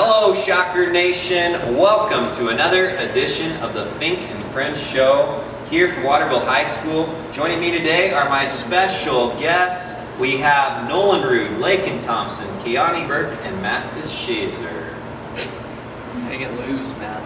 Hello, Shocker Nation. Welcome to another edition of the Fink and Friends show here from Waterville High School. Joining me today are my special guests. We have Nolan Rude, Lakin Thompson, Keani Burke, and Matt Deschazer. Hang it loose, Matt.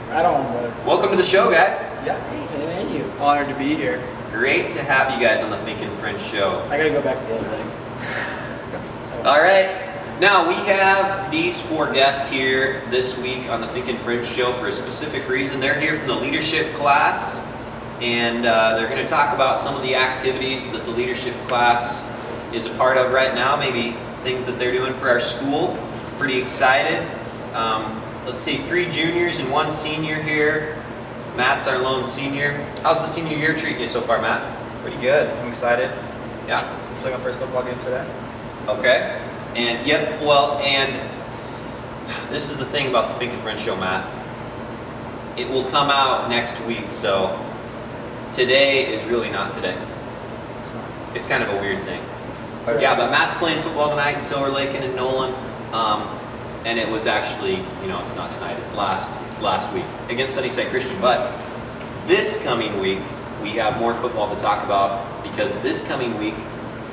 Right on, brother. Welcome to the show, guys. Yeah, and you. Honored to be here. Great to have you guys on the Fink and Friends show. I gotta go back to the other thing. All right. Now, we have these four guests here this week on the Fink and Friends show for a specific reason. They're here from the leadership class, and they're going to talk about some of the activities that the leadership class is a part of right now, maybe things that they're doing for our school. Pretty excited. Let's see, 3 juniors and 1 senior here. Matt's our lone senior. How's the senior year treating you so far, Matt? Pretty good. I'm excited. Yeah. Playing my first football game today. Okay. And yep, well, and this is the thing about the Fink and Friends show, Matt. It will come out next week, so today is really not today. It's not. It's kind of a weird thing. Yeah, but Matt's playing football tonight in Silver Lake and in Nolan. And it was actually, it's not tonight, it's last week against Sunnyside Christian. But this coming week, we have more football to talk about because this coming week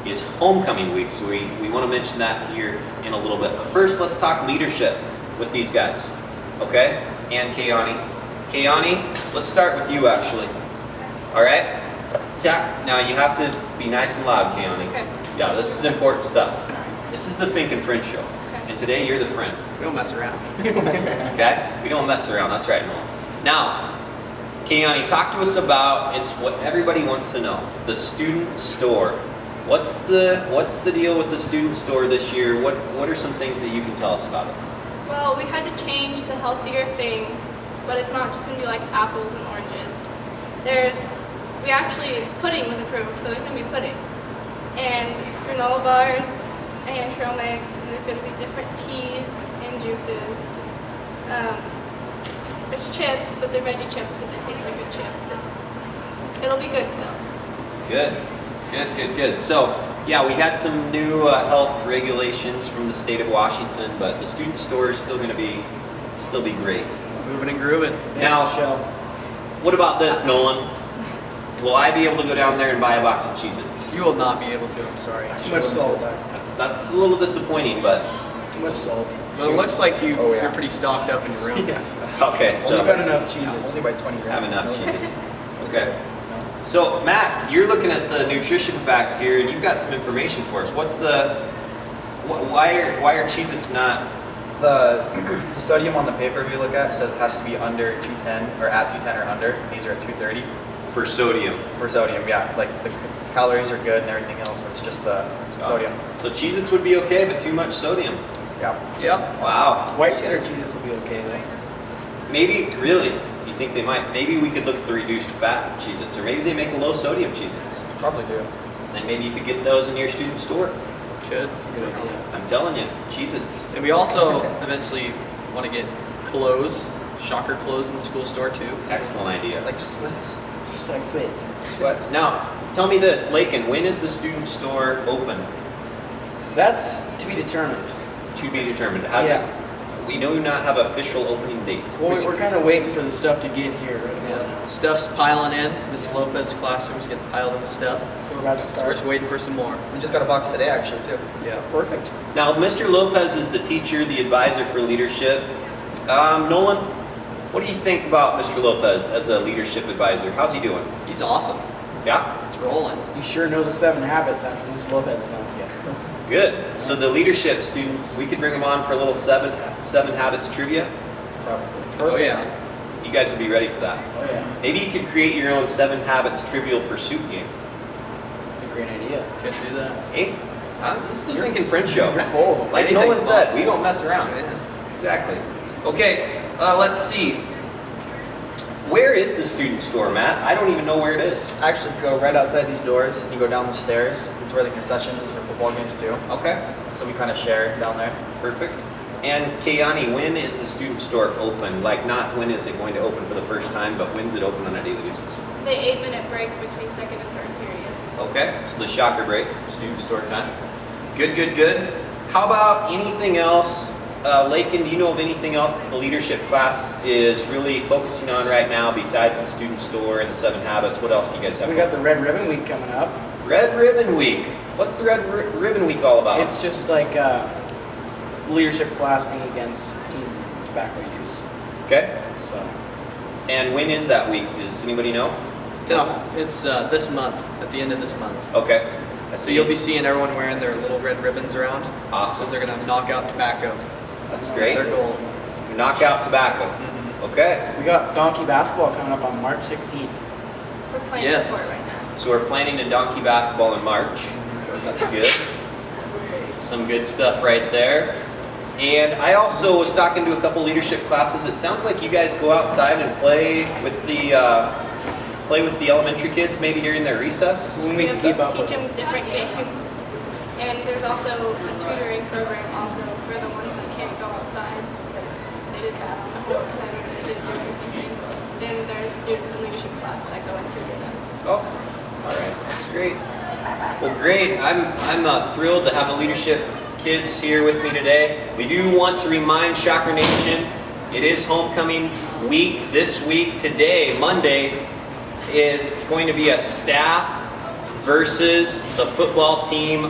is homecoming week. So we want to mention that here in a little bit. But first, let's talk leadership with these guys, okay? And Keani. Keani, let's start with you actually. All right? Now you have to be nice and loud, Keani. Okay. Yeah, this is important stuff. This is the Fink and Friends show. And today you're the friend. We don't mess around. Okay? We don't mess around. That's right, Noel. Now, Keani, talk to us about, it's what everybody wants to know, the student store. What's the deal with the student store this year? What are some things that you can tell us about it? Well, we had to change to healthier things, but it's not just going to be like apples and oranges. Pudding was approved, so there's going to be pudding. And granola bars and trail mix, and there's going to be different teas and juices. There's chips, but they're veggie chips, but they taste like good chips. It'll be good still. Good. So, yeah, we had some new health regulations from the state of Washington, but the student store is still going to be great. Moving and grooving. Now, what about this, Nolan? Will I be able to go down there and buy a box of Cheez-Its? You will not be able to, I'm sorry. Too much salt. That's a little disappointing, but Too much salt. Well, it looks like Oh, yeah. you're pretty stocked up in your room. okay. So Only got enough Cheez-Its. Only by 20 grams. have enough Cheez-Its. Okay. So Matt, you're looking at the nutrition facts here, and you've got some information for us. Why are Cheez-Its not? The sodium on the paper, if you look at, says it has to be under 210 or at 210 or under. These are at 230 For sodium. for sodium. Yeah, like the calories are good and everything else, but it's just the sodium. So Cheez-Its would be okay, but too much sodium. Yeah. Yep. Wow. White cheddar Cheez-Its will be okay though. Maybe, really, you think they might? Maybe we could look at the reduced fat Cheez-Its, or maybe they make a low sodium Cheez-Its. Probably do. And maybe you could get those in your student store. Should. It's a good idea. I'm telling you, Cheez-Its. And we also eventually want to get clothes, shocker clothes in the school store too. Excellent idea. Like sweats. Just like sweets. Sweats. Now, tell me this, Lakin, when is the student store open? That's to be determined. To be determined. We do not have official opening date. Well, we're kind of waiting for the stuff to get here right now. Stuff's piling in. Mrs. Lopez's classroom's getting piled in with stuff. We're about to So we're start. just waiting for some more. We just got a box today, actually, too. Yeah. Perfect. Now, Mr. Lopez is the teacher, the advisor for leadership. Nolan, what do you think about Mr. Lopez as a leadership advisor? How's he doing? He's awesome. Yeah? It's rolling. You sure know the 7 habits after Miss Lopez is done with you. Good. So the leadership students, we could bring them on for a little seven habits trivia. Perfect. Oh yeah. You guys would be ready for that. Oh yeah. Maybe you could create your own 7 habits trivial pursuit game. That's a great idea. Can't do that. Hey, this is the Fink and Friends show. You're full of them. Like Anything's Nolan said, possible. we don't mess around. Yeah. Exactly. Okay, let's see. Where is the student store, Matt? I don't even know where it is. Actually, if you go right outside these doors and you go down the stairs, it's where the concessions is for football games, too. Okay, So we kind of share down there. perfect. And Keani, when is the student store open? Like, not when is it going to open for the first time, but when's it open on a daily basis? The 8-minute break between second and third period. Okay, so the shocker break, student store time. Good. How about anything else Lakin, do you know of anything else that the leadership class is really focusing on right now besides the student store and the 7 habits? What else do you guys have? We got the Red Ribbon Week coming up. Red Ribbon Week. What's the Ribbon Week all about? It's just like leadership class being against teens and tobacco use. Okay. So And when is that week? Does anybody know? It's this month, at the end of this month. Okay. So you'll be seeing everyone wearing their little red ribbons around. Awesome. Because they're going to knock out tobacco. That's great. That's our goal. Knock out tobacco. Okay. we got donkey basketball coming up on March 16th. We're playing Yes. for it right now. So we're planning to donkey basketball in March. That's good. Some good stuff right there. And I also was talking to a couple leadership classes. It sounds like you guys go outside and play with the elementary kids maybe during their recess. When we have keep to up with teach them different games. And there's also a tutoring program also for the ones that can't go outside because they did bad on the homework side or they didn't do it or something. Then there's students in leadership class that go and tutor them. Oh, all right, that's great. Well, great. I'm thrilled to have the leadership kids here with me today. We do want to remind Shocker Nation, it is homecoming week this week. Today, Monday, is going to be a staff versus the football team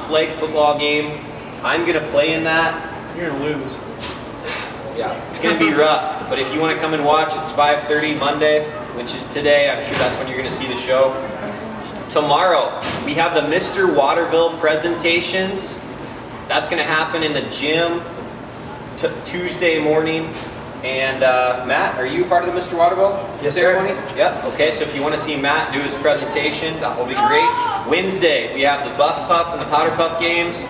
flag football game. I'm going to play in that. You're gonna lose. Yeah, it's going to be rough, but if you want to come and watch, it's 5:30 Monday, which is today. I'm sure that's when you're going to see the show. Tomorrow, we have the Mr. Waterville presentations. That's going to happen in the gym Tuesday morning. And Matt, are you part of the Mr. Waterville Yes, ceremony? sir. Yep. Okay, so if you want to see Matt do his presentation, that will be great. Wednesday, we have the Buff Puff and the Powder Puff games.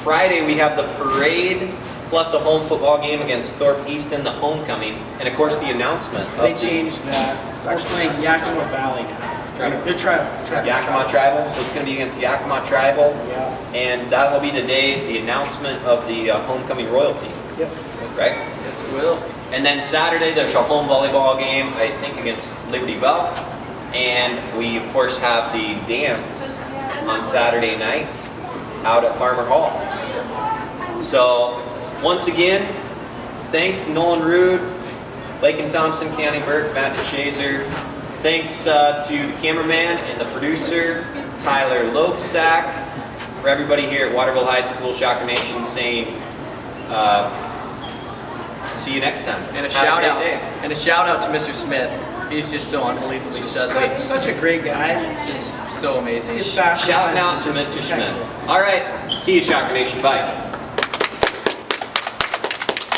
Friday, we have the parade plus a home football game against Thorpe Easton, the homecoming. And of course, the announcement They of the changed that. We're playing Yakima Valley now. They're tribal. Yakima Tribal. So it's going to be against Yakima Tribal. Yeah. And that will be the day, the announcement of the homecoming royalty, Yep. right? Yes, it will. And then Saturday, there's a home volleyball game, I think, against Liberty Bell. And we, of course, have the dance on Saturday night out at Farmer Hall. So, once again, thanks to Nolan Rude, Lakin Thompson, County Burke, Matt DeShazer. Thanks to the cameraman and the producer, Tyler Loebsack. For everybody here at Waterville High School, Shocker Nation saying, see you next time. And a Have shout great out. day. And a shout out to Mr. Smith. He's just so unbelievably such Such a great guy. He's just so amazing. His fashion Shouting out sense to is just Mr. Smith. impeccable. All right, see you, Shocker Nation. Bye.